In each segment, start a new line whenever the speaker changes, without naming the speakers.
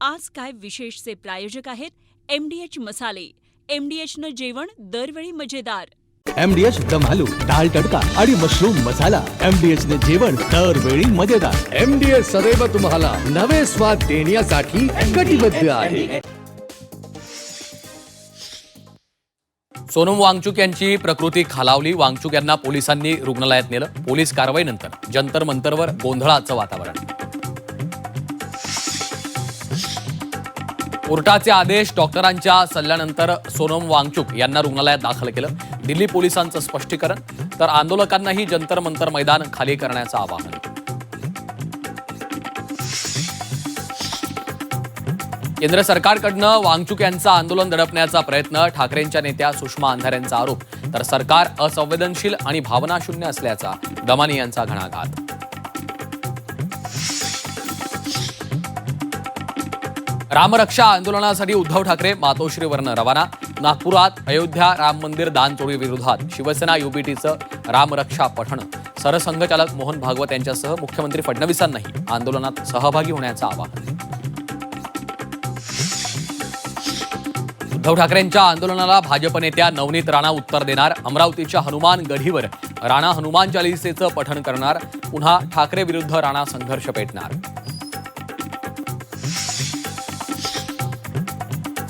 आज काय विशेषचे प्रायोजक आहेत MDH मसाले. MDHनं जेवण दरवेळी मजेदार.
MDH दम आलू, दाल तडका आणि मशरूम मसाला. MDH ने जेवण दरवेळी मजेदार.
MDH सदैव तुम्हाला नवे स्वाद देण्यासाठी कटिबद्ध आहे.
सोनम वांगचुक यांची प्रकृती खालावली. वांगचुक यांना पोलिसांनी रुग्णालयात नेलं. पोलीस कारवाईनंतर जंतर मंतरवर गोंधळाचं वातावरण. कोर्टाचे आदेश, डॉक्टरांच्या सल्ल्यानंतर सोनम वांगचुक यांना रुग्णालयात दाखल केलं. दिल्ली पोलिसांचं स्पष्टीकरण, तर आंदोलकांनाही जंतर मंतर मैदान खाली करण्याचं आवाहन. केंद्र सरकारकडनं वांगचुक यांचं आंदोलन दडपण्याचा प्रयत्न. ठाकरेंच्या नेत्या सुषमा अंधारेंचा आरोप, तर सरकार असंवेदनशील आणि भावनाशून्य असल्याचा दमानी यांचा घणाघात. रामरक्षा आंदोलनासाठी उद्धव ठाकरे मातोश्रीवरनं रवाना. नागपुरात अयोध्या राम मंदिर दानचोरी विरोधात शिवसेना युबीटीचं रामरक्षा पठण. सरसंघचालक मोहन भागवत यांच्यासह मुख्यमंत्री फडणवीसांनाही आंदोलनात सहभागी होण्याचं आवाहन. उद्धव ठाकरेंच्या आंदोलनाला भाजप नेत्या नवनीत राणा उत्तर देणार. अमरावतीच्या हनुमान गढीवर राणा हनुमान चालीसेचं पठण करणार. पुन्हा ठाकरे विरुद्ध राणा संघर्ष पेटणार.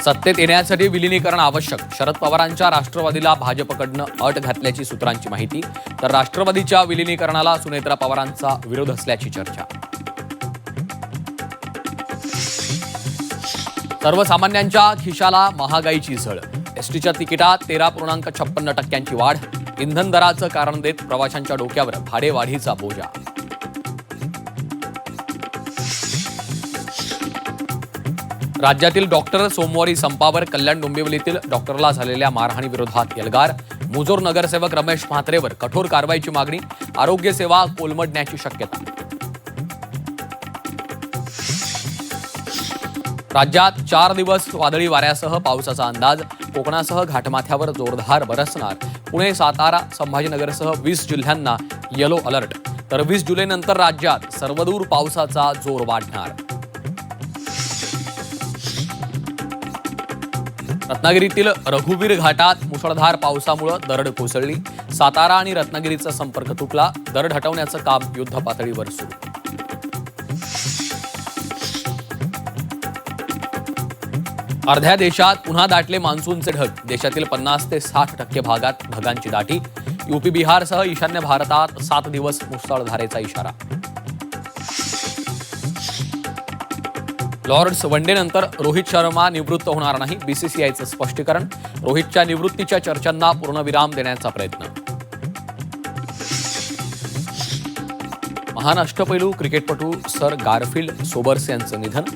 सत्तेत येण्यासाठी विलिनीकरण आवश्यक. शरद पवारांच्या राष्ट्रवादीला भाजपकडनं अट घातल्याची सूत्रांची माहिती, तर राष्ट्रवादीच्या विलिनीकरणाला सुनेत्रा पवारांचा विरोध असल्याची चर्चा. सर्वसामान्यांच्या खिशाला महागाईची झळ. एसटीच्या तिकिटात 13.56% वाढ. इंधन दराचं कारण देत प्रवाशांच्या डोक्यावर भाडेवाढीचा बोजा. राज्यातील डॉक्टर सोमवारी संपावर. कल्याण डोंबिवलीतील डॉक्टरला झालेल्या मारहाणीविरोधात एल्गार. मुजोर नगरसेवक रमेश म्हात्रेवर कठोर कारवाईची मागणी. आरोग्य सेवा कोलमडण्याची शक्यता. राज्यात 4 दिवस वादळी वाऱ्यासह पावसाचा अंदाज. कोकणासह घाटमाथ्यावर जोरदार बरसणार. पुणे, सातारा, संभाजीनगरसह 20 जिल्ह्यांना येलो अलर्ट. तर 20 जुलैनंतर राज्यात सर्वदूर पावसाचा जोर वाढणार. रत्नागिरीतील रघुवीर घाटात मुसळधार पावसामुळे दरड कोसळली. सातारा आणि रत्नागिरीचा संपर्क तुटला. दरड हटवण्याचं काम युद्धपातळीवर सुरू. अर्ध्या देशात पुन्हा दाटले मान्सूनचे ढग. देशातील 50 ते 60% भागात ढगांची दाटी. यूपी, बिहारसह ईशान्य भारतात 7 दिवस मुसळधारेचा इशारा. लॉर्ड्स वनडेनंतर रोहित शर्मा निवृत्त होणार नाही. बीसीसीआयचं स्पष्टीकरण. रोहितच्या निवृत्तीच्या चर्चांना पूर्णविराम देण्याचा प्रयत्न. महान अष्टपैलू क्रिकेटपटू सर गारफिल्ड सोबर्स यांचं निधन.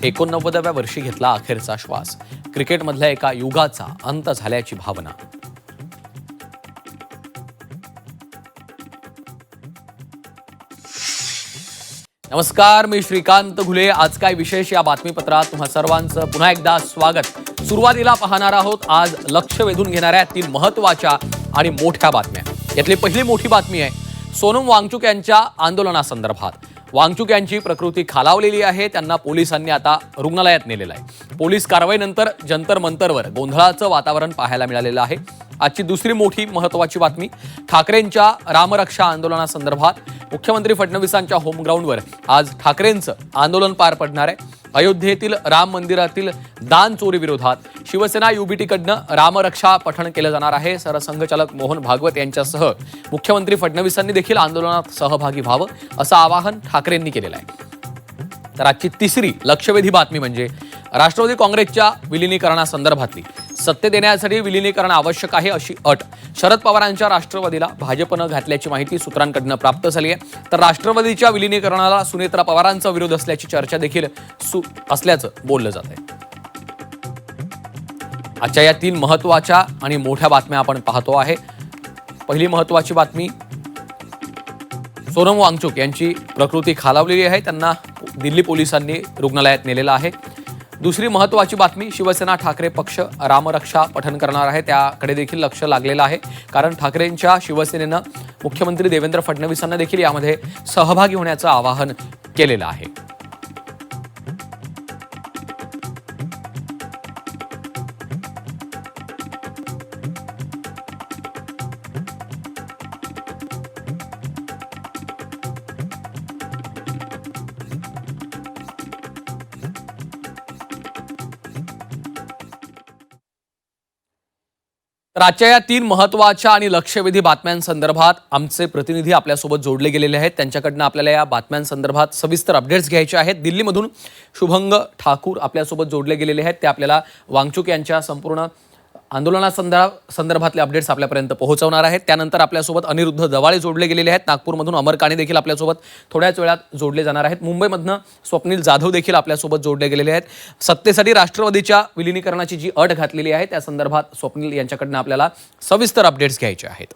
89व्या वर्षी घेतला अखेरचा श्वास. क्रिकेटमधल्या एका युगाचा अंत झाल्याची भावना. नमस्कार, मी श्रीकांत घुले. आज काय विशेष या बातमीपत्रात तुम्हा सर्वांचं पुन्हा एकदा स्वागत. सुरुवातीला पाहणार आहोत आज लक्ष वेधून घेणाऱ्या 3 महत्त्वाच्या आणि मोठ्या बातम्या. यातली पहिली मोठी बातमी आहे सोनम वांगचुक यांच्या आंदोलनासंदर्भात. वांगचुक यांची प्रकृती खालावलेली आहे. त्यांना पोलिसांनी आता रुग्णालयात नेलेलं आहे. पोलीस कारवाईनंतर जंतर मंतरवर गोंधळाचं वातावरण पाहायला मिळालेलं आहे. आजची दुसरी मोठी महत्त्वाची बातमी ठाकरेंच्या रामरक्षा आंदोलनासंदर्भात. मुख्यमंत्री फडणवीसांच्या होमग्राऊंडवर आज ठाकरेंचं आंदोलन पार पडणार आहे. अयोध्येतील राम मंदिरातील दान चोरी विरोधात शिवसेना युबीटीकडनं रामरक्षा पठण केलं जाणार आहे. सरसंघचालक मोहन भागवत यांच्यासह मुख्यमंत्री फडणवीसांनी देखील आंदोलनात सहभागी व्हावं असं आवाहन ठाकरेंनी केलेलं आहे. तर आजची तिसरी लक्षवेधी बातमी म्हणजे राष्ट्रवादी काँग्रेसच्या विलिनीकरणासंदर्भातली. सत्तेत येण्यासाठी विलिनीकरण आवश्यक आहे अशी अट शरद पवारांच्या राष्ट्रवादीला भाजपनं घातल्याची माहिती सूत्रांकडनं प्राप्त झाली आहे. तर राष्ट्रवादीच्या विलिनीकरणाला सुनेत्रा पवारांचा विरोध असल्याची चर्चा देखील असल्याचं बोललं जात आहे. आजच्या या 3 महत्त्वाच्या आणि मोठ्या बातम्या आपण पाहतो आहे. पहिली महत्त्वाची बातमी, सोनम वांगचुक यांची प्रकृती खालावलेली आहे. त्यांना दिल्ली पोलिसांनी रुग्णालयात नेलेलं आहे. दुसरी महत्त्वाची बातमी, शिवसेना ठाकरे पक्ष रामरक्षा पठण करणार आहे. त्याकडे देखील लक्ष लागलेलं आहे. कारण ठाकरेंच्या शिवसेनेनं मुख्यमंत्री देवेंद्र फडणवीसांना देखील यामध्ये सहभागी होण्याचं आवाहन केलेलं आहे. तर आजच्या या 3 महत्त्वाच्या आणि लक्षवेधी बातम्यांसंदर्भात आमचे प्रतिनिधी आपल्यासोबत जोडले गेलेले आहेत. त्यांच्याकडनं आपल्याला या बातम्यांसंदर्भात सविस्तर अपडेट्स घ्यायचे आहेत. दिल्लीमधून शुभंग ठाकूर आपल्यासोबत जोडले गेलेले आहेत. ते आपल्याला वांगचुक यांच्या संपूर्ण आंदोलनासंदर्भातले अपडेट्स आपल्यापर्यंत पोहोचवणार आहेत. त्यानंतर आपल्यासोबत अनिरुद्ध दवाळे जोडले गेलेले आहेत. नागपूरमधून अमर काणे देखील आपल्यासोबत थोड्याच वेळात जोडले जाणार आहेत. मुंबईमधनं स्वप्नील जाधव देखील आपल्यासोबत जोडले गेलेले आहेत. सत्तेसाठी राष्ट्रवादीच्या विलिनीकरणाची जी अट घातलेली आहे त्या संदर्भात स्वप्नील यांच्याकडनं आपल्याला सविस्तर अपडेट्स घ्यायचे आहेत.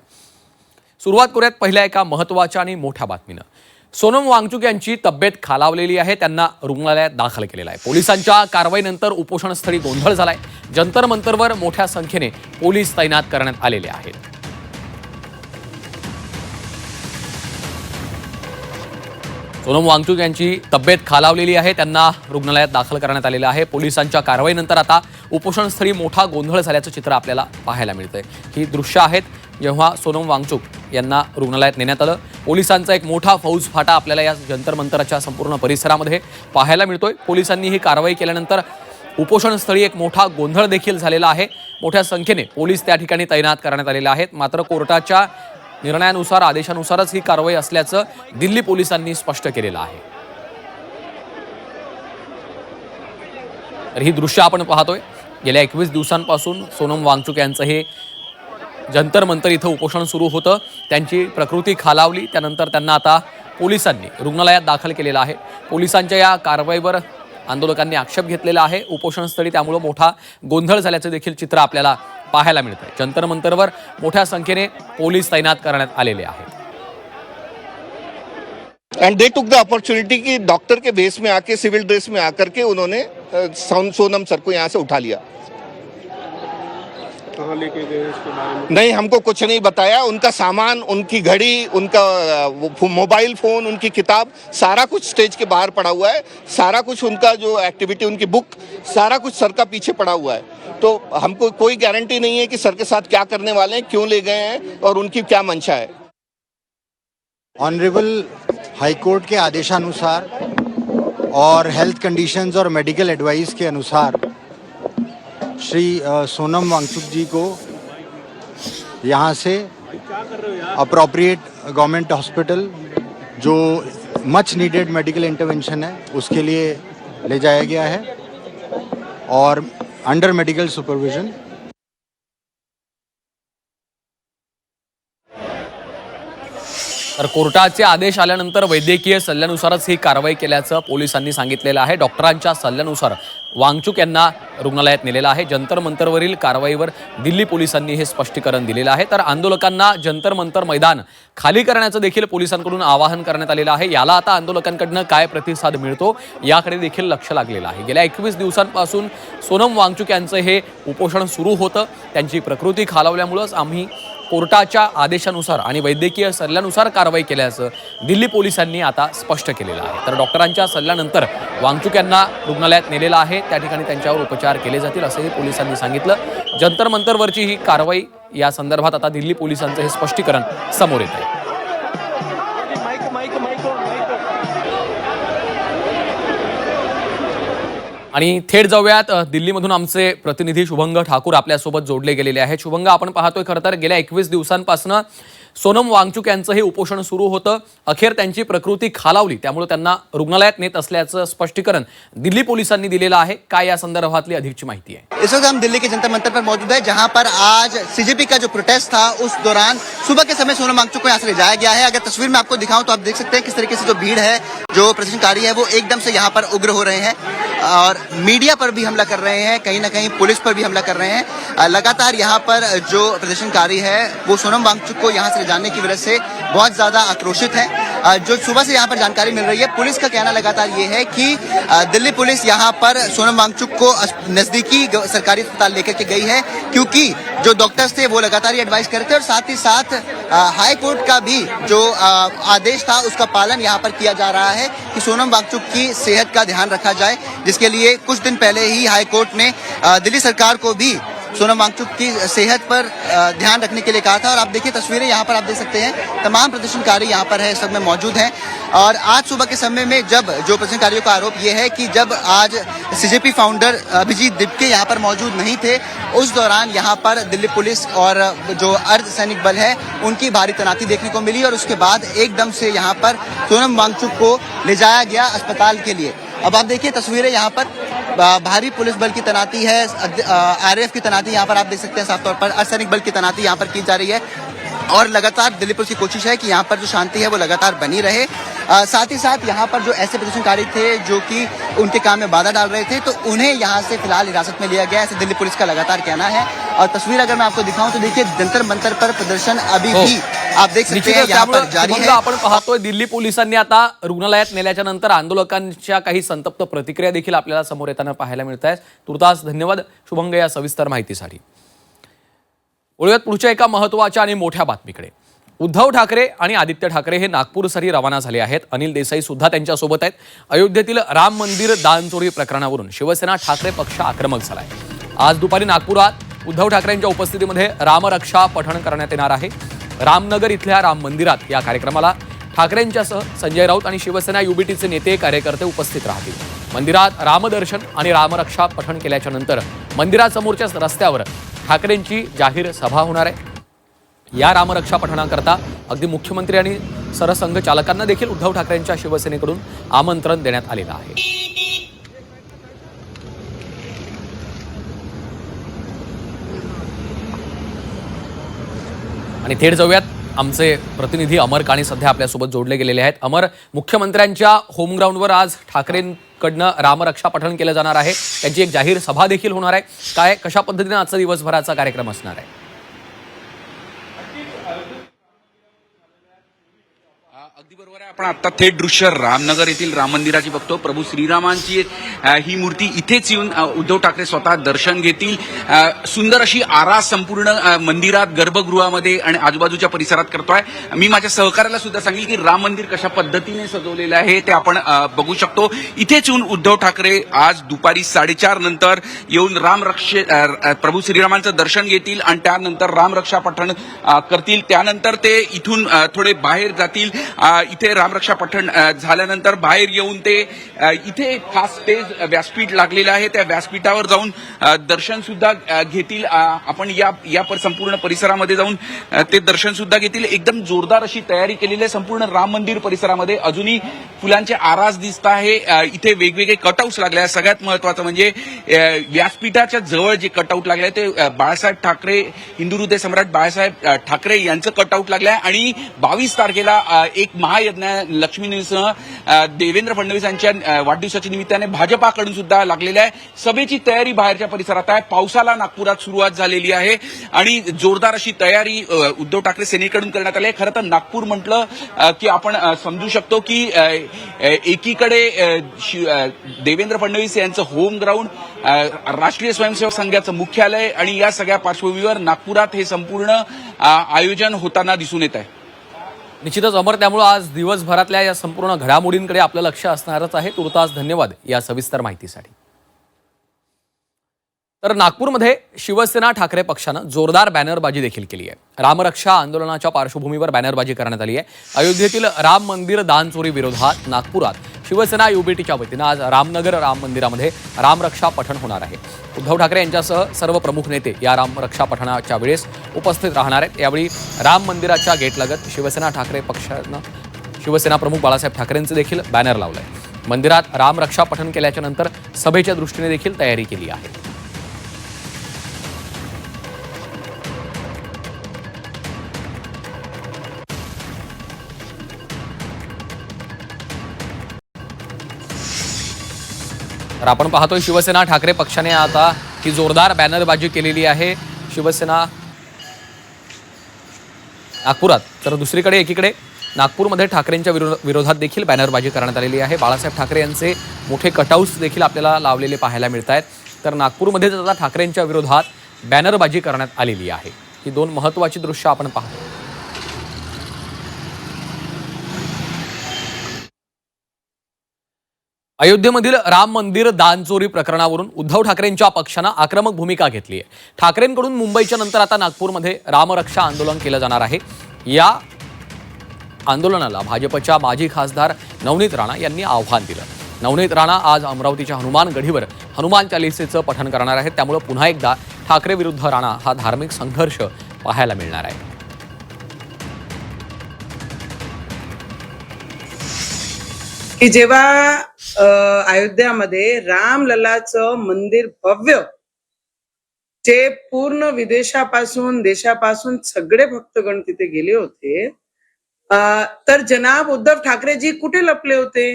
सुरुवात करूयात पहिल्या एका महत्त्वाच्या आणि मोठ्या बातमीनं. सोनम वांगचुक यांची तब्येत खालावलेली आहे. त्यांना रुग्णालयात दाखल केलेलं आहे. पोलिसांच्या कारवाईनंतर उपोषणस्थळी गोंधळ झालाय. जंतर मंतरवर मोठ्या संख्येने पोलीस तैनात करण्यात आलेले आहेत. सोनम वांगचुक यांची तब्येत खालावलेली आहे. त्यांना रुग्णालयात दाखल करण्यात आलेलं आहे. पोलिसांच्या कारवाईनंतर आता उपोषणस्थळी मोठा गोंधळ झाल्याचं चित्र आपल्याला पाहायला मिळतंय. ही दृश्य आहेत जेव्हा सोनम वांगचुक यांना रुग्णालयात नेण्यात आलं. पोलिसांचा एक मोठा फौजफाटा आपल्याला या जंतर मंतराच्या संपूर्ण परिसरामध्ये पाहायला मिळतोय. पोलिसांनी ही कारवाई केल्यानंतर उपोषणस्थळी एक मोठा गोंधळ देखील झालेला आहे. मोठ्या संख्येने पोलीस त्या ठिकाणी तैनात करण्यात आलेले आहेत. मात्र कोर्टाच्या निर्णयानुसार आदेशानुसारच ही कारवाई असल्याचं दिल्ली पोलिसांनी स्पष्ट केलेलं आहे. तर ही दृश्य आपण पाहतोय. गेल्या 21 दिवसांपासून सोनम वांगचुक यांचं हे जंतर मंतर इथं उपोषण सुरू होतं. त्यांची प्रकृती खालावली. त्यानंतर त्यांना आता पोलिसांनी रुग्णालयात दाखल केलेलं आहे. पोलिसांच्या या कारवाईवर आंदोलकांनी आक्षेप घेतलेला आहे. उपोषणस्थळी त्यामुळे मोठा गोंधळ झाल्याचं देखील चित्र आपल्याला पाहायला मिळतंय. जंतर मंतरवर मोठ्या संख्येने पोलीस तैनात करण्यात आलेले आहेत.
And they took the opportunity कि डॉक्टर के बेस में आके सिविल ड्रेस में आकर के उन्होंने सोनम सर को यहाँ से उठा लिया.
कहाँ लेके गए इसके बारे में?
नहीं, हमको कुछ नहीं बताया. उनका सामान, उनकी घड़ी, उनका मोबाइल फोन, उनकी किताब, सारा कुछ स्टेज के बाहर पड़ा हुआ है. सारा कुछ उनका जो एक्टिविटी, उनकी बुक, सारा कुछ सर का पीछे पड़ा हुआ है. तो हमको कोई गारंटी नहीं है कि सर के साथ क्या करने वाले हैं, क्यों ले गए हैं और उनकी क्या मंशा है.
ऑनरेबल हाईकोर्ट के आदेशानुसार और हेल्थ कंडीशंस और मेडिकल एडवाइस के अनुसार श्री सोनम वांगचुक जी को यहाँ से अप्रोप्रिएट गवर्नमेंट हॉस्पिटल जो मच नीडेड मेडिकल इंटरवेंशन है उसके लिए ले जाया गया है और अंडर मेडिकल सुपरविजन.
तर कोर्टाचे आदेश आल्यानंतर वैद्यकीय सल्ल्यानुसारच ही कारवाई केल्याचं पोलिसांनी सांगितलेलं आहे. डॉक्टरांच्या सल्ल्यानुसार वांगचुक यांना रुग्णालयात नेलेलं आहे. जंतर मंतरवरील कारवाईवर दिल्ली पोलिसांनी हे स्पष्टीकरण दिलेलं आहे. तर आंदोलकांना जंतर मंतर मैदान खाली करण्याचं देखील पोलिसांकडून आवाहन करण्यात आलेलं आहे. याला आता आंदोलकांकडनं काय प्रतिसाद मिळतो याकडे देखील लक्ष लागलेलं आहे. गेल्या 21 दिवसांपासून सोनम वांगचुक यांचं हे उपोषण सुरू होतं. त्यांची प्रकृती खालावल्यामुळंच आम्ही कोर्टाच्या आदेशानुसार आणि वैद्यकीय सल्ल्यानुसार कारवाई केल्याचं दिल्ली पोलिसांनी आता स्पष्ट केलेलं आहे. तर डॉक्टरांच्या सल्ल्यानंतर वांगचुक यांना रुग्णालयात नेलेलं आहे. त्या ठिकाणी त्यांच्यावर उपचार केले जातील असंही पोलिसांनी सांगितलं. जंतर मंतरवरची ही कारवाई या संदर्भात आता दिल्ली पोलिसांचं हे स्पष्टीकरण समोर येत आहे. आणि थेट जाऊयात दिल्लीमधून आमचे प्रतिनिधी शुभंग ठाकूर आपल्यासोबत जोडले गेलेले आहेत. शुभंग, आपण पाहतोय खरं तर गेल्या 21 दिवसांपासून सोनम वांगचुक यांचं हे उपोषण सुरू होतं. अखेर त्यांची प्रकृती खालावली, त्यामुळे त्यांना रुग्णालयात नेत असल्याचं स्पष्टीकरण दिल्ली पोलिसांनी दिलेलं आहे. काय या संदर्भातली अधिकची माहिती आहे?
इस वक्त हम दिल्ली के जंतर मंतर पर मौजूद है, जहां पर आज सीजेपी का जो प्रोटेस्ट था उस दौरान सुबह के समय सोनम वांगचुक को यहाँ से ले जाया गया है. अगर तस्वीर में आपको दिखाऊं तो आप देख सकते हैं किस तरीके से जो भीड़ है, जो प्रदर्शनकारी है, वो एकदम से यहाँ पर उग्र हो रहे हैं और मीडिया पर भी हमला कर रहे हैं, कहीं ना कहीं पुलिस पर भी हमला कर रहे हैं. लगातार यहाँ पर जो प्रदर्शनकारी है वो सोनम वांगचुक को यहाँ से ले जाने की वजह से बहुत ज्यादा आक्रोशित है. जो सुबह से यहाँ पर जानकारी मिल रही है, पुलिस का कहना लगातार ये है कि दिल्ली पुलिस यहाँ पर सोनम वांगचुक को नजदीकी सरकारी अस्पताल लेकर के गई है, क्योंकि जो डॉक्टर्स थे वो लगातार ये एडवाइस करते और साथ ही साथ हाई कोर्ट का भी जो आदेश था उसका पालन यहाँ पर किया जा रहा है कि सोनम वांगचुक की सेहत का ध्यान रखा जाए, जिसके लिए कुछ दिन पहले ही हाई कोर्ट ने दिल्ली सरकार को भी सोनम वांगचुक की सेहत पर ध्यान रखने के लिए कहा था। और आप देखिए तस्वीरें यहाँ पर आप देख सकते हैं, तमाम प्रदर्शनकारी यहाँ पर है, सब में मौजूद हैं। और आज सुबह के समय में जब जो प्रदर्शनकारियों का आरोप ये है कि जब आज सीजेपी फाउंडर अभिजीत दिपके यहाँ पर मौजूद नहीं थे, उस दौरान यहाँ पर दिल्ली पुलिस और जो अर्धसैनिक बल है उनकी भारी तैनाती देखने को मिली और उसके बाद एकदम से यहाँ पर सोनम वांगचुक को ले जाया गया अस्पताल के लिए। अब आप देखिए तस्वीरें, यहाँ पर भारी पुलिस बल की तैनाती है, आरएएफ की तैनाती यहाँ पर आप देख सकते हैं साफ तौर पर, अर्धसैनिक बल की तैनाती यहाँ पर की जा रही है और लगातार दिल्ली पुलिस की कोशिश है कि यहाँ पर जो शांति है वो लगातार बनी रहे। साथ ही साथ यहाँ पर जो ऐसे प्रदर्शनकारी थे जो कि उनके काम में बाधा डाल रहे थे, तो उन्हें यहाँ से फिलहाल हिरासत में लिया गया, ऐसे दिल्ली पुलिस का लगातार कहना है। और तस्वीर अगर मैं आपको दिखाऊं तो देखिए जंतर मंतर पर प्रदर्शन अभी भी आप देख सकते हैं यहाँ पर जारी है।
आपण पाहतोय दिल्ली पोलिसांनी आता रुग्णालयात नेल्याच्या नंतर आंदोलकांच्या काही संतप्त प्रतिक्रिया देखील आपल्याला समोर येताना पाहायला मिळत आहेत। तुर्तास धन्यवाद शुभंग या सविस्तर माहितीसाठी। वळूयात पुढच्या एका महत्त्वाच्या आणि मोठ्या बातमीकडे। उद्धव ठाकरे आणि आदित्य ठाकरे हे नागपूरसाठी रवाना झाले आहेत। अनिल देसाई सुद्धा त्यांच्यासोबत आहेत। अयोध्येतील राम मंदिर दानचोरी प्रकरणावरून शिवसेना ठाकरे पक्ष आक्रमक झालाय। आज दुपारी नागपुरात उद्धव ठाकरेंच्या उपस्थितीमध्ये रामरक्षा पठण करण्यात येणार आहे। रामनगर इथल्या राम मंदिरात या कार्यक्रमाला ठाकरेंच्यासह संजय राऊत आणि शिवसेना युबीटीचे नेते कार्यकर्ते उपस्थित राहतील। मंदिरात रामदर्शन आणि रामरक्षा पठण केल्याच्या नंतर मंदिरासमोरच्या रस्त्यावर ठाकरेंची जाहीर सभा होणार आहे। या रामरक्षा पठणाकरता अगदी मुख्यमंत्री आणि सरसंघचालकांना देखील उद्धव ठाकरेंच्या शिवसेनेकडून आमंत्रण देण्यात आलेलं आहे। आणि थेट जाऊयात, आमचे प्रतिनिधी अमर काणी सध्या आपल्यासोबत जोडले गेलेले आहेत। अमर, मुख्यमंत्र्यांच्या होम ग्राउंडवर आज ठाकरेंकडनं रामरक्षा पठण केलं जाणार आहे, त्यांची एक जाहीर सभा देखील होणार आहे। काय कशा पद्धतीने आजचा दिवसभराचा कार्यक्रम असणार आहे?
अगदी बरोबर आहे। आपण आता थेट दृश्य रामनगर येथील राम मंदिराची बघतो। प्रभू श्रीरामांची ही मूर्ती इथेच येऊन उद्धव ठाकरे स्वतः दर्शन घेतील। सुंदर अशी आरास संपूर्ण मंदिरात, गर्भगृहामध्ये आणि आजूबाजूच्या परिसरात करतोय। मी माझ्या सहकार्याला सुद्धा सांगेल की राम मंदिर कशा पद्धतीने सजवलेलं आहे ते आपण बघू शकतो। इथेच येऊन उद्धव ठाकरे आज दुपारी 4:30 नंतर येऊन प्रभू श्रीरामांचं दर्शन घेतील आणि त्यानंतर रामरक्षा पठण करतील। त्यानंतर ते इथून थोडे बाहेर जातील। इथे रामरक्षा पठण झाल्यानंतर बाहेर येऊन ते इथे खास स्टेज व्यासपीठ लागलेलं आहे, त्या व्यासपीठावर जाऊन दर्शन सुद्धा घेतील। आपण या संपूर्ण परिसरामध्ये जाऊन ते दर्शन सुद्धा घेतील। एकदम जोरदार अशी तयारी केलेली आहे संपूर्ण राम मंदिर परिसरामध्ये। अजूनही फुलांचे आरास दिसत आहे, इथे वेगवेगळे कटआउट्स लागले आहेत। सगळ्यात महत्वाचं म्हणजे व्यासपीठाच्या जवळ जे कटआउट लागले आहे ते बाळासाहेब ठाकरे, हिंदू हृदय सम्राट बाळासाहेब ठाकरे यांचं कटआउट लागलं आहे। आणि 22 तारखेला एक महायज्ञ लक्ष्मी निवाससह देवेंद्र फडणवीस यांच्या वाढदिवसाच्या निमित्ताने भाजपाकडून सुद्धा लागलेलं आहे। सभेची तयारी बाहेरच्या परिसरात आहे। पावसाला नागपुरात सुरुवात झालेली आहे आणि जोरदार अशी तयारी उद्धव ठाकरे सेनेकडून करण्यात आली आहे। खरं तर नागपूर म्हटलं की आपण समजू शकतो की एकीकडे देवेंद्र फडणवीस यांचं होम ग्राउंड, राष्ट्रीय स्वयंसेवक संघाचं मुख्यालय आणि या सगळ्या पार्श्वभूमीवर नागपुरात हे संपूर्ण आयोजन होताना दिसून येत आहे।
निश्चितच अमर, त्यामुळे आज दिवसभरातल्या या संपूर्ण घडामोडींकडे आपलं लक्ष असणारच आहे। तुर्तास धन्यवाद या सविस्तर माहितीसाठी। तर नागपूरमध्ये शिवसेना ठाकरे पक्षानं जोरदार बॅनरबाजी देखील केली आहे। रामरक्षा आंदोलनाच्या पार्श्वभूमीवर बॅनरबाजी करण्यात आली आहे। अयोध्येतील राम मंदिर दानचोरी विरोधात नागपुरात शिवसेना युबीटीच्या वतीनं आज रामनगर राम मंदिरामध्ये रामरक्षा पठण होणार आहे। उद्धव ठाकरे यांच्यासह सर्व प्रमुख नेते या रामरक्षा पठणाच्या वेळेस उपस्थित राहणार आहेत। यावेळी राम मंदिराच्या गेटलगत शिवसेना ठाकरे पक्षानं शिवसेना प्रमुख बाळासाहेब ठाकरेंचे देखील बॅनर लावलंय। मंदिरात रामरक्षा पठण केल्याच्या नंतर सभेच्या दृष्टीने देखील तयारी केली आहे। तर आपण पाहतोय शिवसेना ठाकरे पक्षाने आता ही जोरदार बॅनरबाजी केलेली आहे शिवसेना नागपुरात। तर दुसरीकडे एकीकडे नागपूरमध्ये ठाकरेंच्या विरोधात देखील बॅनरबाजी करण्यात आलेली आहे। बाळासाहेब ठाकरे यांचे मोठे कटआउट्स देखील आपल्याला लावलेले पाहायला मिळत आहेत। तर नागपूरमध्ये आता ठाकरेंच्या विरोधात बॅनरबाजी करण्यात आलेली आहे। ही दोन महत्त्वाची दृश्य आपण पाहतो। अयोध्येमधील राम मंदिर दानचोरी प्रकरणावरून उद्धव ठाकरेंच्या पक्षानं आक्रमक भूमिका घेतली आहे. ठाकरेंकडून मुंबईच्या नंतर आता नागपूरमध्ये रामरक्षा आंदोलन केलं जाणार आहे. या आंदोलनाला भाजपच्या माजी खासदार नवनीत राणा यांनी आव्हान दिलं. नवनीत राणा आज अमरावतीच्या हनुमान गढीवर हनुमान चालिसेचं पठण करणार आहेत. त्यामुळे पुन्हा एकदा ठाकरे विरुद्ध राणा हा धार्मिक संघर्ष पाहायला मिळणार आहे.
की जेव्हा अयोध्यामध्ये रामललाचं मंदिर भव्य, जे पूर्ण विदेशापासून देशापासून सगळे भक्तगण तिथे गेले होते, तर जनाब उद्धव ठाकरेजी कुठे लपले होते?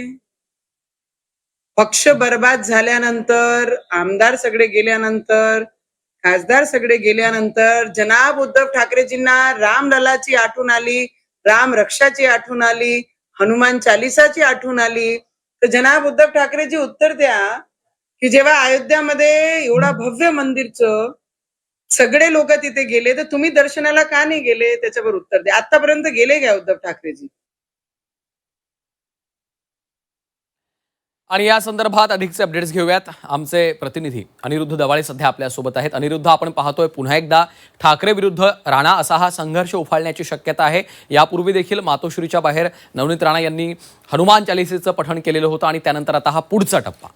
पक्ष बर्बाद झाल्यानंतर, आमदार सगळे गेल्यानंतर, खासदार सगळे गेल्यानंतर जनाब उद्धव ठाकरेजींना रामललाची आठवण आली, राम रक्षाची आठवण आली, हनुमान चालिसाची आठवण आली. तर जनाब उद्धव ठाकरेजी उत्तर द्या की जेव्हा अयोध्यामध्ये एवढा भव्य मंदिरचं सगळे लोक तिथे गेले, तर तुम्ही दर्शनाला का नाही गेले? त्याच्यावर उत्तर द्या. आतापर्यंत गेले का उद्धव ठाकरेजी?
आणि या संदर्भात अधिकचे अपडेट्स घेऊयात. आमचे प्रतिनिधी अनिरुद्ध दवाळे सध्या आपल्यासोबत आहेत. अनिरुद्ध, आपण पाहतोय पुन्हा एकदा ठाकरे विरुद्ध राणा असा हा संघर्ष उफाळण्याची शक्यता आहे. यापूर्वी देखील मातोश्रीच्या बाहेर नवनीत राणा यांनी हनुमान चालिसेचं पठण केलेलं होतं आणि त्यानंतर आता हा पुढचा टप्पा.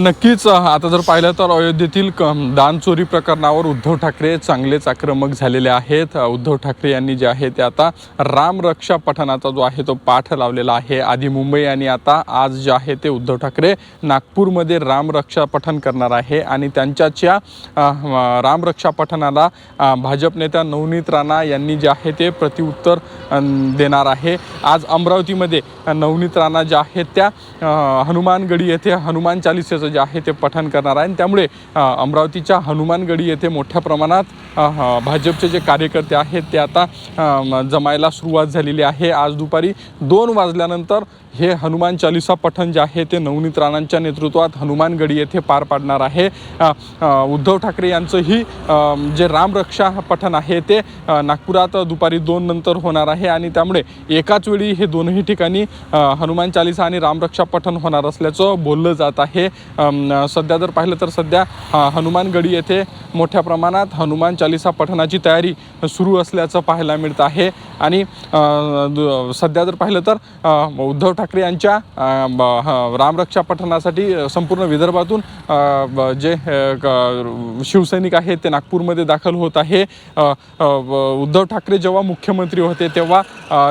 नक्कीच. आता जर पाहिलं तर अयोध्येतील दानचोरी प्रकरणावर उद्धव ठाकरे चांगलेच आक्रमक झालेले आहेत. उद्धव ठाकरे यांनी जे आहे ते आता रामरक्षा पठणाचा जो आहे तो पाठ लावलेला आहे. आधी मुंबई आणि आता आज जे आहे ते उद्धव ठाकरे नागपूरमध्ये रामरक्षा पठण करणार आहे आणि त्यांच्याच्या रामरक्षा पठणाला भाजप नेत्या नवनीत राणा यांनी जे आहे ते प्रत्युत्तर देणार आहे. आज अमरावतीमध्ये नवनीत राणा ज्या आहेत त्या हनुमानगडी येथे हनुमान चालिसेचं जे आहे ते पठण करणार आहे आणि त्यामुळे अमरावतीच्या हनुमानगडी येथे मोठ्या प्रमाणात भाजपचे जे कार्यकर्ते आहेत ते आता जमायला सुरुवात झालेली आहे. आज दुपारी 2 वाजल्यानंतर हे हनुमान चालिसा पठण जे आहे ते नवनीत राणांच्या नेतृत्वात हनुमानगडी येथे पार पाडणार आहे. उद्धव ठाकरे यांचंही जे रामरक्षा पठण आहे ते नागपुरात दुपारी 2 नंतर होणार आहे आणि त्यामुळे एकाच वेळी हे दोनही ठिकाणी हनुमान चालिसा आणि रामरक्षा पठण होणार असल्याचं बोललं जात आहे. सध्या जर पाहिलं तर सध्या हनुमानगडी येथे मोठ्या प्रमाणात हनुमान चालिसा पठणाची तयारी सुरू असल्याचं पाहायला मिळत आहे आणि सध्या जर पाहिलं तर उद्धव ठाकरे यांच्या रामरक्षा पठणासाठी संपूर्ण विदर्भातून जे शिवसैनिक आहेत ते नागपूरमध्ये दाखल होत आहे. उद्धव ठाकरे जेव्हा मुख्यमंत्री होते तेव्हा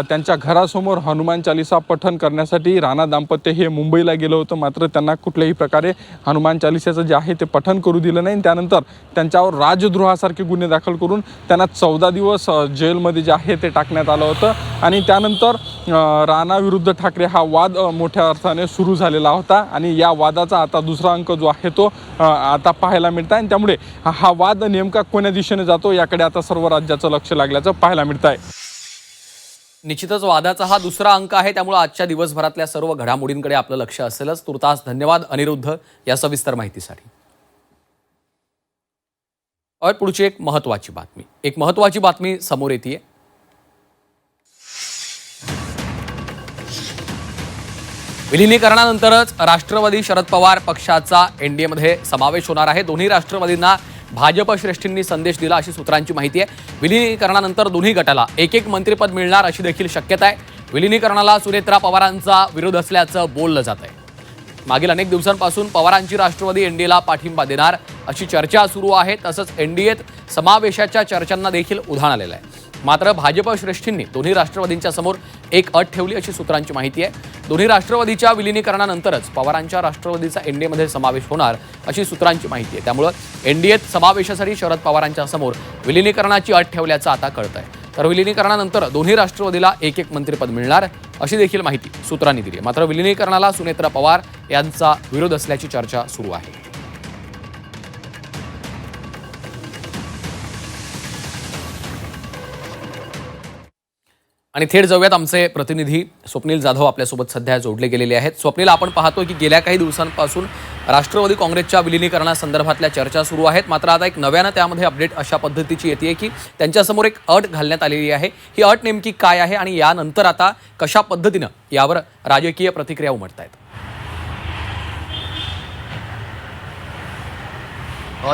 त्यांच्या घरासमोर हनुमान चालिसा पठण करण्यासाठी राणा दाम्पत्य हे मुंबईला गेलं होतं. मात्र त्यांना कुठल्याही प्रकारे हनुमान चालिसाचं जे आहे ते पठण करू दिलं नाही. त्यानंतर त्यांच्यावर राजद्रोहासारखे गुन्हे दाखल करून त्यांना 14 दिवस जेलमध्ये जे आहे ते टाकण्यात आलं होतं आणि त्यानंतर राणा विरुद्ध ठाकरे हा वाद मोठ्या अर्थाने सुरू झालेला होता आणि या वादाचा आता दुसरा अंक जो आहे तो आता पाहायला मिळत आहे आणि त्यामुळे हा वाद नेमका कोण्या दिशेने जातो याकडे आता सर्व राज्याचं लक्ष लागल्याचं पाहायला मिळत आहे.
निश्चितच वादाचा हा दुसरा अंक आहे. त्यामुळे आजच्या दिवसभरातल्या सर्व घडामोडींकडे आपलं लक्ष असेलच. तुर्तास धन्यवाद अनिरुद्ध या सविस्तर माहितीसाठी. और पुढची एक महत्त्वाची बातमी समोर येते. विलिनीकरणानंतरच राष्ट्रवादी शरद पवार पक्षाचा एनडीएमध्ये समावेश होणार आहे. दोन्ही राष्ट्रवादींना भाजप श्रेष्ठींनी संदेश दिला अशी सूत्रांची माहिती आहे. विलिनीकरणानंतर दोन्ही गटाला एक मंत्रिपद मिळणार अशी देखील शक्यता आहे. विलिनीकरणाला सुनेत्रा पवारांचा विरोध असल्याचं बोललं जात आहे. मागील अनेक दिवसांपासून पवारांची राष्ट्रवादी एनडीएला पाठिंबा देणार अशी चर्चा सुरू आहे. तसंच एनडीएत समावेशाच्या चर्चांना देखील उधाण आलेलं आहे. मात्र भाजप श्रेष्ठींनी दोन्ही राष्ट्रवादींच्या समोर एक अट ठेवली अशी सूत्रांची माहिती आहे. दोन्ही राष्ट्रवादीच्या विलिनीकरणानंतरच पवारांच्या राष्ट्रवादीचा एनडीएमध्ये समावेश होणार अशी सूत्रांची माहिती आहे. त्यामुळे एनडीएत समावेशासाठी शरद पवारांच्या समोर विलिनीकरणाची अट ठेवल्याचं आता कळत आहे. तर विलिनीकरणानंतर दोन्ही राष्ट्रवादीला एक मंत्रिपद मिळणार अशी देखील माहिती सूत्रांनी दिली आहे. मात्र विलिनीकरणाला सुनेत्रा पवार यांचा विरोध असल्याची चर्चा सुरू आहे. आणि थेट जाऊयात आमचे प्रतिनिधी स्वप्नील जाधव आपल्यासोबत सध्या जोडले गेलेले आहेत. स्वप्नील, आपण पाहतोय की गेल्या काही दिवसांपासून राष्ट्रवादी काँग्रेसच्या विलिनीकरणासंदर्भातल्या चर्चा सुरू आहेत. मात्र आता एक नव्यानं त्यामध्ये अपडेट अशा पद्धतीची येते की त्यांच्यासमोर एक अट घालण्यात आलेली आहे. ही अट नेमकी काय आहे आणि यानंतर आता कशा पद्धतीनं यावर राजकीय प्रतिक्रिया उमटत आहेत?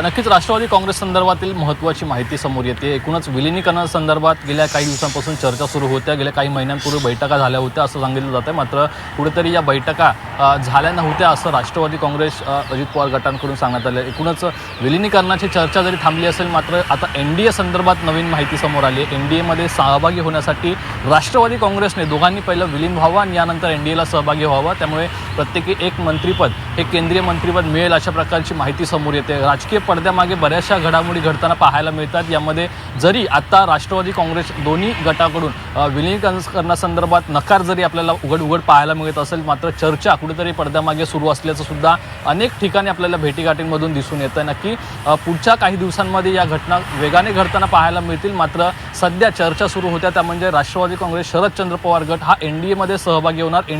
नक्कीच राष्ट्रवादी काँग्रेस संदर्भातील महत्त्वाची माहिती समोर येते. एकूणच विलिनीकरणासंदर्भात गेल्या काही दिवसांपासून चर्चा सुरू होत्या. गेल्या काही महिन्यांपूर्वी बैठका झाल्या होत्या असं सांगितलं जातं. मात्र कुठेतरी या बैठका झाल्या नव्हत्या असं राष्ट्रवादी काँग्रेस अजित पवार गटांकडून सांगण्यात आलं. एकूणच विलिनीकरणाची चर्चा जरी थांबली असेल मात्र आता NDA संदर्भात नवीन माहिती समोर आली आहे. NDAमध्ये सहभागी होण्यासाठी राष्ट्रवादी काँग्रेसने दोघांनी पहिलं विलीन व्हावं आणि यानंतर NDAला सहभागी व्हावं. त्यामुळे प्रत्येकी एक मंत्रिपद हे केंद्रीय मंत्रिपद मिळेल अशा प्रकारची माहिती समोर येते. राजकीय पडद्यामागे बऱ्याचशा घडामोडी घडताना पाहायला मिळतात. यामध्ये जरी आता राष्ट्रवादी काँग्रेस दोन्ही गटाकडून विलिनीकरणासंदर्भात नकार जरी आपल्याला उघड पाहायला मिळत असेल मात्र चर्चा कुठेतरी पडद्यामागे सुरू असल्याचं सुद्धा अनेक ठिकाणी आपल्याला भेटीगाठींमधून दिसून येतं. नक्की पुढच्या काही दिवसांमध्ये या घटना वेगाने घडताना पाहायला मिळतील. मात्र सध्या चर्चा सुरू होत्या त्या म्हणजे राष्ट्रवादी काँग्रेस शरदचंद्र पवार गट हा NDAमध्ये सहभागी होणार,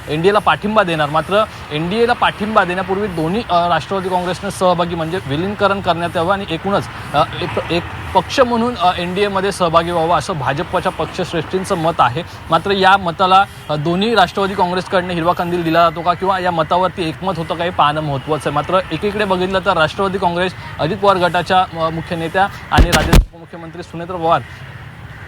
NDAला पाठिंबा देणार. मात्र NDAला पाठिंबा देण्यापूर्वी दोन्ही राष्ट्रवादी काँग्रेसने सहभागी म्हणजे विलीनीकरण करण्यात यावं आणि एकूणच एक पक्ष म्हणून NDAमध्ये सहभागी व्हावं असं भाजपच्या पक्षश्रेष्ठींचं मत आहे. मात्र या मताला दोन्ही राष्ट्रवादी काँग्रेसकडनं हिरवा कंदील दिला जातो का किंवा या मतावरती एकमत होतं का हे पाहणं महत्त्वाचं आहे. मात्र एकीकडे बघितलं तर राष्ट्रवादी काँग्रेस अजित पवार गटाच्या मुख्य नेत्या आणि राज्याचे उपमुख्यमंत्री सुनेत्र पवार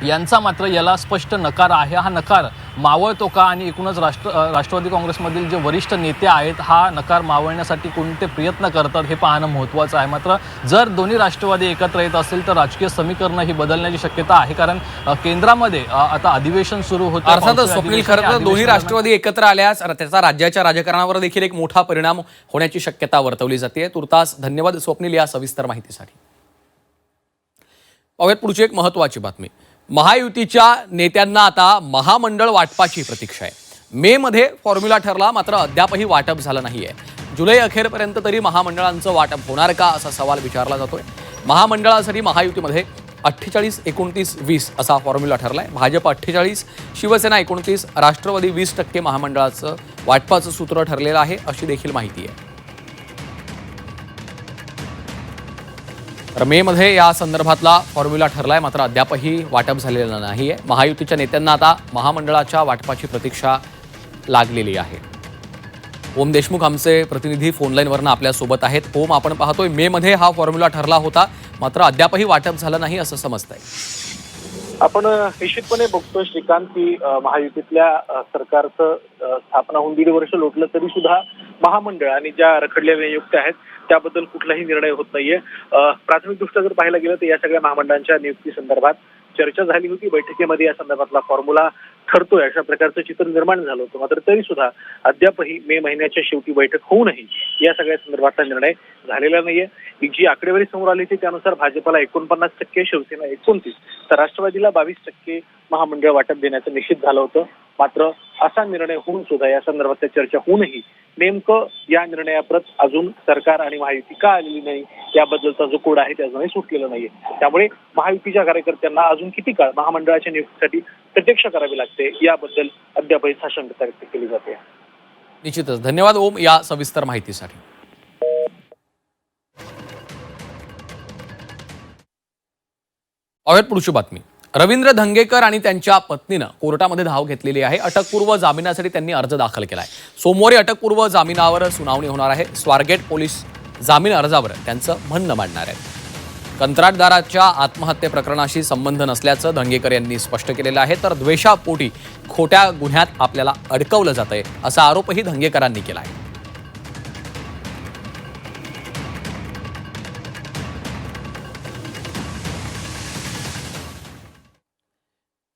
यांचा मात्र याला स्पष्ट नकार आहे. हा नकार मावळतो का आणि एकूणच राष्ट्रवादी काँग्रेसमधील जे वरिष्ठ नेते आहेत हा नकार मावळण्यासाठी कोणते प्रयत्न करतात हे पाहणं महत्त्वाचं आहे. मात्र जर दोन्ही राष्ट्रवादी एकत्र येत असेल तर राजकीय समीकरणं ही बदलण्याची शक्यता आहे. कारण केंद्रामध्ये आता अधिवेशन सुरू होतं.
अर्थातच स्वप्नील, खरं तर दोन्ही राष्ट्रवादी एकत्र आल्यास त्याचा राज्याच्या राजकारणावर देखील एक मोठा परिणाम होण्याची शक्यता वर्तवली जाते. तुर्तास धन्यवाद स्वप्नील या सविस्तर माहितीसाठी. पाहूयात पुढची एक महत्त्वाची बातमी. महायुतीच्या नेत्यांना आता महामंडळ वाटपाची प्रतीक्षा आहे. मे मध्ये फॉर्म्युला ठरला मात्र अद्यापही वाटप झालं नाहीये. जुलै अखेरपर्यंत तरी महामंडळांचं वाटप होणार का असा सवाल विचारला जातोय. महामंडळासाठी महायुतीमध्ये 48-29-20 असा फॉर्म्युला ठरलाय. भाजप 48, शिवसेना 29, राष्ट्रवादी 20% महामंडळाचं वाटपाचं सूत्र ठरलेलं आहे अशी देखील माहिती आहे. तर मे मध्ये या संदर्भातला फॉर्म्युला ठरलाय मात्र अद्यापही वाटप झालेलं नाहीये. महायुतीच्या नेत्यांना आता महामंडळाच्या वाटपाची प्रतीक्षा लागलेली आहे. ओम देशमुख आमचे प्रतिनिधी फोनलाईनवरनं आपल्यासोबत आहेत. ओम, आपण पाहतोय मे मध्ये हा फॉर्म्युला ठरला होता मात्र अद्यापही वाटप झालं नाही असं समजतंय.
आपण निश्चितपणे बघतोय श्रीकांत की महायुतीतल्या सरकारचं स्थापना होऊन 1.5 वर्ष लोटलं तरी सुद्धा महामंडळ आणि ज्या रखडलेल्या नियुक्त्या आहेत त्याबद्दल कुठलाही निर्णय होत नाहीये. प्राथमिकदृष्ट्या जर पाहायला गेलं तर या सगळ्या महामंडळांच्या नियुक्ती संदर्भात चर्चा झाली होती. बैठकीमध्ये या संदर्भातला फॉर्म्युला ठरतोय अशा प्रकारचं चित्र निर्माण झालं होतं. मात्र तरी सुद्धा अद्यापही मे महिन्याच्या शेवटी बैठक होऊनही या सगळ्या संदर्भातला निर्णय झालेला नाहीये. जी आकडेवारी समोर आली होती त्यानुसार भाजपला 49%, शिवसेना 29 तर राष्ट्रवादीला 22% महामंडळ वाटप देण्याचं निश्चित झालं होतं. मात्र असा निर्णय होऊन सुद्धा या संदर्भातल्या चर्चा होऊनही नेमकं या निर्णयाप्रत अजून सरकार आणि महायुती का आलेली नाही याबद्दलचा जो कोड आहे ते अजूनही सुटलेला नाहीये. त्यामुळे महायुतीच्या कार्यकर्त्यांना अजून किती काळ महामंडळाच्या नियुक्तीसाठी प्रतीक्षा करावी लागते याबद्दल अद्यापही साशंकता व्यक्त केली जाते.
निश्चितच धन्यवाद ओम या सविस्तर माहितीसाठी. पाहूयात पुढची बातमी. रवींद्र धंगेकर आणि त्यांच्या पत्नीनं कोर्टामध्ये धाव घेतलेली आहे. अटकपूर्व जामिनासाठी त्यांनी अर्ज दाखल केलाय. सोमवारी अटकपूर्व जामिनावर सुनावणी होणार आहे. स्वारगेट पोलीस जामीन अर्जावर त्यांचं म्हणणं मांडणार आहेत. कंत्राटदाराच्या आत्महत्ये प्रकरणाशी संबंध नसल्याचं धंगेकर यांनी स्पष्ट केलेलं आहे. तर द्वेषापोटी खोट्या गुन्ह्यात आपल्याला अडकवलं जातंय असा आरोपही धंगेकरांनी केला आहे.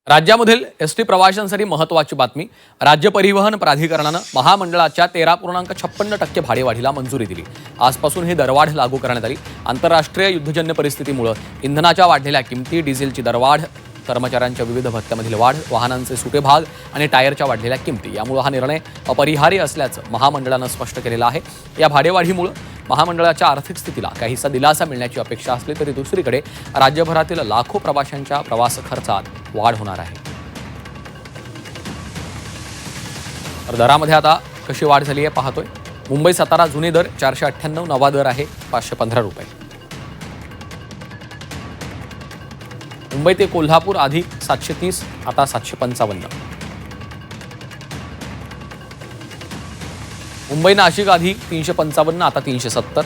राज्यामधील एसटी प्रवाशांसाठी महत्त्वाची बातमी. राज्य परिवहन प्राधिकरणानं महामंडळाच्या 13.56% भाडेवाढीला मंजुरी दिली. आजपासून ही दरवाढ लागू करण्यात आली. आंतरराष्ट्रीय युद्धजन्य परिस्थितीमुळे इंधनाच्या वाढलेल्या किमती, डिझेलची दरवाढ, कर्मचाऱ्यांच्या विविध भत्त्यामधील वाढ, वाहनांचे सुटे भाग आणि टायरच्या वाढलेल्या किमती यामुळे हा निर्णय अपरिहार्य असल्याचं महामंडळानं स्पष्ट केलेलं आहे. या भाडेवाढीमुळे महामंडळाच्या आर्थिक स्थितीला काहीसा दिलासा मिळण्याची अपेक्षा असली तरी दुसरीकडे राज्यभरातील लाखो प्रवाशांच्या प्रवास खर्चात वाढ होणार आहे. तर दरामध्ये आता कशी वाढ झाली आहे पाहतोय. मुंबई सातारा जुने दर 498, नवा दर आहे 515 रुपये. मुंबई ते कोल्हापूर आधी 730, आता 755. मुंबई नाशिक आधी 355, आता 370.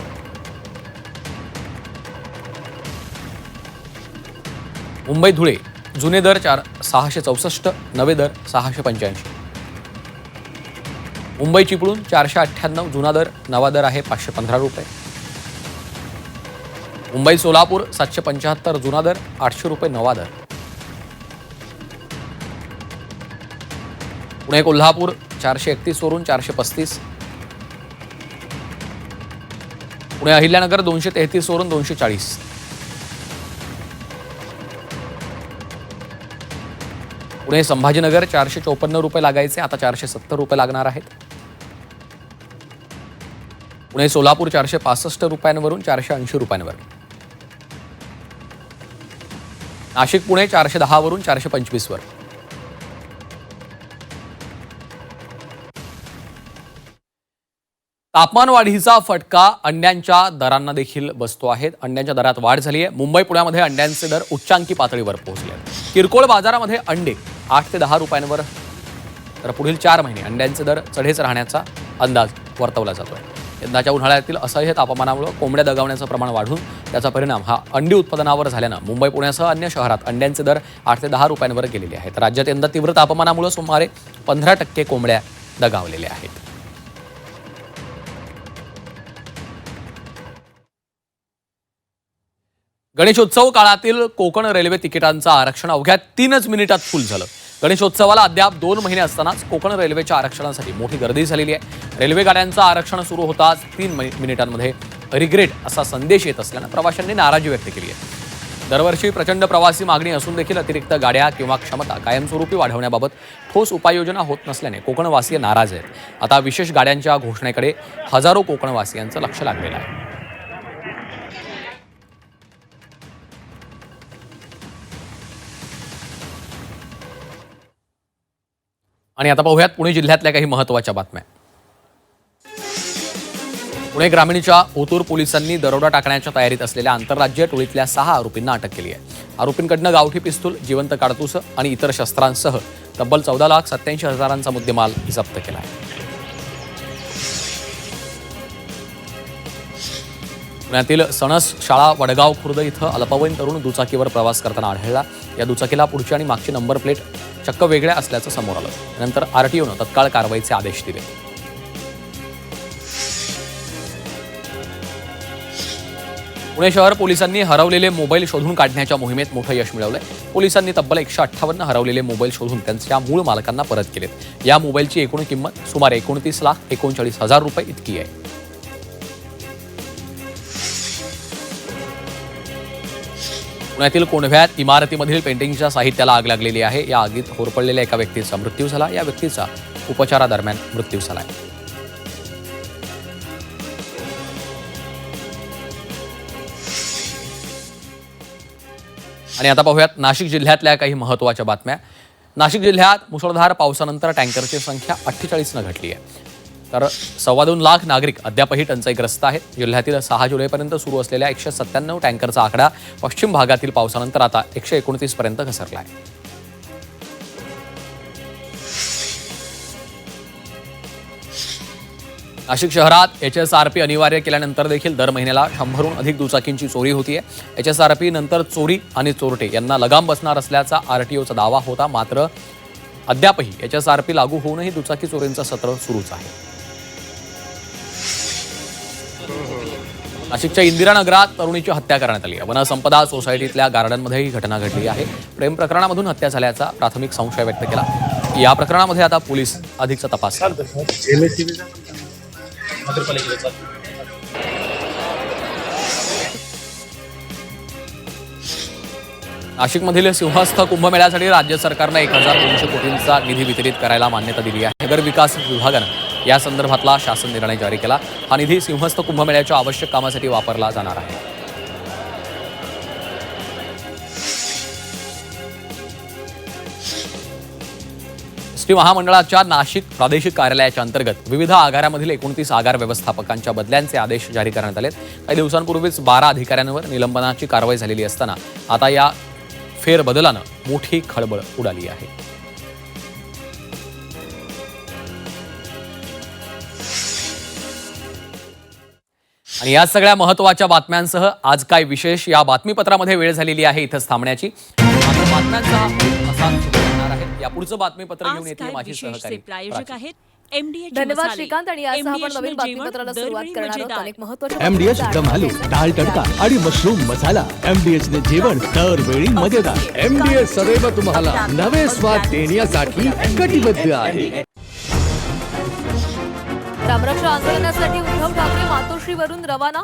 मुंबई धुळे जुने दर 664, नवे दर 685. मुंबई चिपळूण 498, जुना दर, नवा दर आहे 515 रुपये. मुंबई सोलापूर 775, जुना दर 800 रुपये, नवा दर. पुणे कोल्हापूर 431 वरून 435. पुणे अहिल्यानगर 233 वरून 240. पुणे संभाजीनगर 454 रुपये लागायचे, आता 470 रुपये लागणार आहेत. पुणे सोलापूर 465 रुपयांवरून 480 रुपयांवर. नाशिक पुणे 410 वरून 425 वर. तापमान वाढीचा फटका अंड्यांच्या दरांना देखील बसतो आहे. अंड्यांच्या दरात वाढ झाली आहे. मुंबई पुण्यामध्ये अंड्यांचे दर उच्चांकी पातळीवर पोहोचले आहेत. किरकोळ बाजारामध्ये अंडे 8 ते 10 रुपयांवर, तर पुढील 4 महिने अंड्यांचे दर चढेच राहण्याचा अंदाज वर्तवला जातोय. यंदाच्या उन्हाळ्यातील असह्य तापमानामुळे कोंबड्या दगावण्याचं प्रमाण वाढून त्याचा परिणाम हा अंडी उत्पादनावर झाल्यानं मुंबई पुण्यासह अन्य शहरात अंड्यांचे दर 8 ते 10 रुपयांवर गेलेले आहेत. राज्यात यंदा तीव्र तापमानामुळे सुमारे 15% कोंबड्या दगावलेल्या आहेत. गणेशोत्सव काळातील कोकण रेल्वे तिकिटांचं आरक्षण अवघ्या 3 मिनिटात फुल झालं. गणेशोत्सवाला अद्याप 2 महिने असतानाच कोकण रेल्वेच्या आरक्षणासाठी मोठी गर्दी झालेली आहे. रेल्वे गाड्यांचं आरक्षण सुरू होताच 3 मिनिटांमध्ये रिग्रेट असा संदेश येत असल्यानं प्रवाशांनी नाराजी व्यक्त केली आहे. दरवर्षी प्रचंड प्रवासी मागणी असून देखील अतिरिक्त गाड्या किंवा क्षमता कायमस्वरूपी वाढवण्याबाबत ठोस उपाययोजना होत नसल्याने कोकणवासीय नाराज आहेत. आता विशेष गाड्यांच्या घोषणेकडे हजारो कोकणवासियांचं लक्ष लागलेलं आहे. आणि आता पाहूयात पुणे जिल्ह्यातल्या काही महत्त्वाच्या बातम्या. पुणे ग्रामीणच्या ओतूर पोलिसांनी दरोडा टाकण्याच्या तयारीत असलेल्या आंतरराज्यीय टोळीतल्या 6 आरोपींना अटक केली आहे. आरोपींकडनं गावठी पिस्तूल, जिवंत काडतूस आणि इतर शस्त्रांसह तब्बल 14,87,000चा मुद्देमाल जप्त केला आहे. पुण्यातील सणस शाळा वडगाव खुर्द इथं अल्पवयीन तरुण दुचाकीवर प्रवास करताना आढळला. या दुचाकीला पुढची आणि मागची नंबर प्लेट चक्क वेगळ्या असल्याचं समोर आलं. नंतर आरटीओनं तत्काळ कारवाईचे आदेश दिले. पुणे शहर पोलिसांनी हरवलेले मोबाईल शोधून काढण्याच्या मोहिमेत मोठं यश मिळवलंय. पोलिसांनी तब्बल 158 हरवलेले मोबाईल शोधून त्यांच्या मूळ मालकांना परत केलेत. या मोबाईलची एकूण किंमत सुमारे 29,39,000 रुपये इतकी आहे. पुण्यातील कोंढव्यात इमारतीमधील पेंटिंगच्या साहित्याला आग लागलेली आहे. या आगीत होरपळलेल्या एका व्यक्तीचा मृत्यू झाला. या व्यक्तीचा उपचारादरम्यान मृत्यू झाला. आणि आता पाहूयात नाशिक जिल्ह्यातल्या काही महत्त्वाच्या बातम्या. नाशिक जिल्ह्यात मुसळधार पावसानंतर टँकरची संख्या 48नं घटली आहे. तर 2.25 लाख नागरिक अद्यापही टंचाईग्रस्त आहेत. जिल्ह्यातील 6 जुलैपर्यंत सुरू असलेल्या 197 टँकरचा आकडा पश्चिम भागातील पावसानंतर आता 129 पर्यंत घसरला आहे. नाशिक शहरात HSRP अनिवार्य केल्यानंतर देखील दर महिन्याला 100हून अधिक दुचाकींची चोरी होतीये. HSRP नंतर चोरी आणि चोरटे यांना लगाम बसणार असल्याचा RTOचा दावा होता. मात्र अद्यापही HSRP लागू होऊनही दुचाकी चोरींचं सत्र सुरूच आहे. नाशिकच्या इंदिरानगरात तरुणीची हत्या करण्यात आली आहे. वनसंपदा सोसायटीतल्या गार्डनमध्ये ही घटना घडली आहे. प्रेम प्रकरणामधून हत्या झाल्याचा प्राथमिक संशय व्यक्त केला. या प्रकरणामध्ये आता पोलीस अधिकचा तपास करतात. नाशिकमधील सिंहस्थ कुंभमेळ्यासाठी राज्य सरकारनं 1,200 कोटींचा निधी वितरित करायला मान्यता दिली आहे. नगर विकास विभागानं या संदर्भातला शासन निर्णय जारी केला. हा निधी सिंहस्थ कुंभमेळ्याच्या आवश्यक कामासाठी वापरला जाणार आहे. एसटी महामंडळाच्या नाशिक प्रादेशिक कार्यालयाच्या अंतर्गत विविध आगारामधील 29 आगार व्यवस्थापकांच्या बदल्यांचे आदेश जारी करण्यात आलेत. काही दिवसांपूर्वीच 12 अधिकाऱ्यांवर निलंबनाची कारवाई झालेली असताना आता या फेरबदलानं मोठी खळबळ उडाली आहे. आणि या सगळ्या महत्त्वाच्या बातम्यांसह आज काय विशेष या बातमीपत्रामध्ये वेळ झालेली आहे इथंच थांबण्याची. मात्र बातम्यांचा असा सुरू होणार आहे. यापुढचं बातमीपत्र घेऊन
आज
येते
काय
माझी
विशेषचे
सहकारी
प्रायोजक
प्राची.
आहेत एमडीएच
धन्यवाद
मसाले.
श्रीकांत. आणि आज आपण
MDH
नवीन
न
बातमीपत्राला
जेवण
सुरुवात
दरवेळी
करणार आहोत.
मजेदार.
अनेक महत्त्वाच्या
एमडीएच
बातम्या
दम आलू, डाळ तडका आणि मशरूम मसाला. एमडीएच ने जेवण दरवेळी मजेदार.
एमडीएच सदैव तुम्हाला नवे स्वाद देण्यासाठी कटिबद्ध आहे.
रामरक्षा आंदोलनासाठी उद्धव ठाकरे मातोश्रीवरून रवाना.